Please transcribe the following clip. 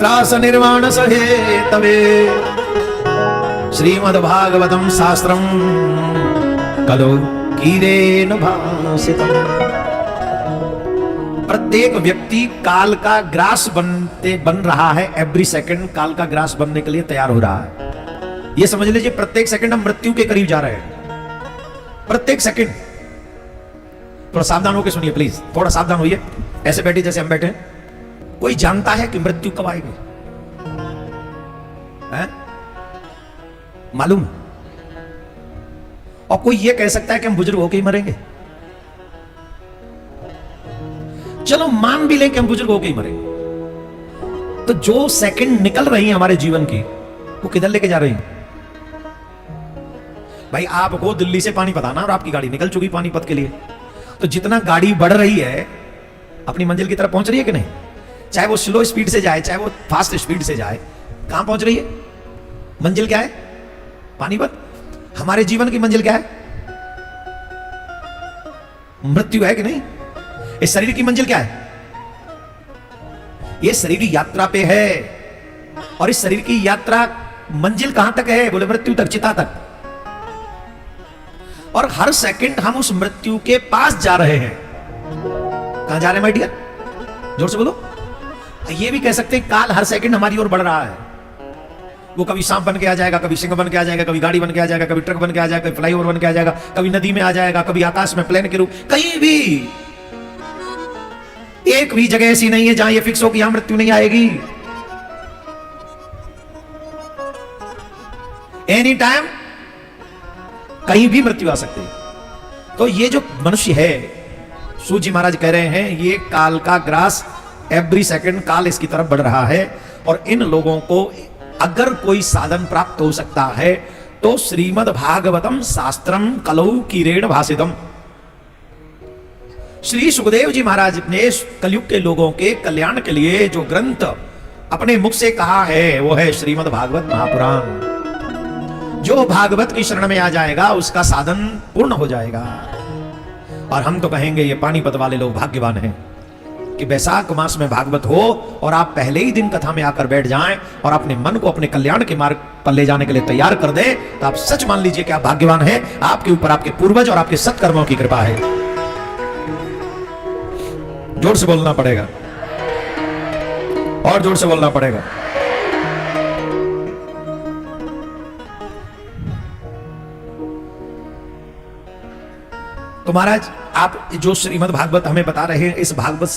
त्रास निर्वाण सहे तवे श्रीमद्भागवतम शास्त्रम कलो कीरेन भासितम। प्रत्येक व्यक्ति काल का ग्रास बन रहा है। एवरी सेकंड काल का ग्रास बनने के लिए तैयार हो रहा है। यह समझ लीजिए प्रत्येक सेकंड हम मृत्यु के करीब जा रहे हैं। प्रत्येक सेकंड। थोड़ा सावधान होकर सुनिए प्लीज, थोड़ा सावधान होइए। ऐसे बैठे जैसे हम बैठे हैं। कोई जानता है कि मृत्यु कब आएगी? मालूम? और कोई यह कह सकता है कि हम बुजुर्ग होकर ही मरेंगे? चलो मान भी लें कि हम बुजुर्ग होकर ही मरेंगे, तो जो सेकंड निकल रही है हमारे जीवन की, वो किधर लेके जा रही है? भाई आपको दिल्ली से पानीपत आना और आपकी गाड़ी निकल चुकी पानीपत के लिए, तो जितना गाड़ी बढ़ रही है अपनी मंजिल की तरफ पहुंच रही है कि नहीं? चाहे वो स्लो स्पीड से जाए, चाहे वो फास्ट स्पीड से जाए, कहां पहुंच रही है? मंजिल क्या है? पानीपत। हमारे जीवन की मंजिल क्या है? मृत्यु है कि नहीं? इस शरीर की मंजिल क्या है? ये शरीर यात्रा पे है, और इस शरीर की यात्रा मंजिल कहां तक है? बोले मृत्यु तक, चिता तक। और हर सेकंड हम उस मृत्यु के पास जा रहे हैं। कहां जा रहे हैं माय डियर? जोर से बोलो। ये भी कह सकते हैं काल हर सेकंड हमारी ओर बढ़ रहा है। वो कभी सांप बन के आ जाएगा, कभी सिंह बन के आ जाएगा, कभी गाड़ी बन के आ जाएगा, कभी ट्रक बन के आ जाएगा, कभी फ्लाईओवर बन के आ जाएगा, कभी नदी में आ जाएगा, कभी आकाश में प्लेन के रूप। कहीं भी एक भी जगह ऐसी नहीं है जहां ये फिक्स हो कि यहां मृत्यु नहीं आएगी। एनी टाइम कहीं भी मृत्यु आ सकती है। तो ये जो मनुष्य है, सूत जी महाराज कह रहे हैं, ये काल का ग्रास एवरी सेकंड काल इसकी तरफ बढ़ रहा है। और इन लोगों को अगर कोई साधन प्राप्त हो सकता है तो श्रीमद् भागवतम शास्त्रम कलौ कीरेण भासितम। श्री सुखदेव जी महाराज ने कलयुग के लोगों के कल्याण के लिए जो ग्रंथ अपने मुख से कहा है वो है श्रीमद् भागवत महापुराण। जो भागवत की शरण में आ जाएगा उसका साधन पूर्ण हो जाएगा। और हम तो कहेंगे ये पानीपत वाले लोग भाग्यवान हैं कि वैशाख मास में भागवत हो और आप पहले ही दिन कथा में आकर बैठ जाएं और अपने मन को अपने कल्याण के मार्ग पर ले जाने के लिए तैयार कर दें, तो आप सच मान लीजिए कि आप भाग्यवान हैं। आपके ऊपर आपके पूर्वज और आपके सत्कर्मों की कृपा है। जोर से बोलना पड़ेगा, और जोर से बोलना पड़ेगा। तो महाराज आप जो श्रीमद् भागवत हमें बता रहे हैं, इस भागवत से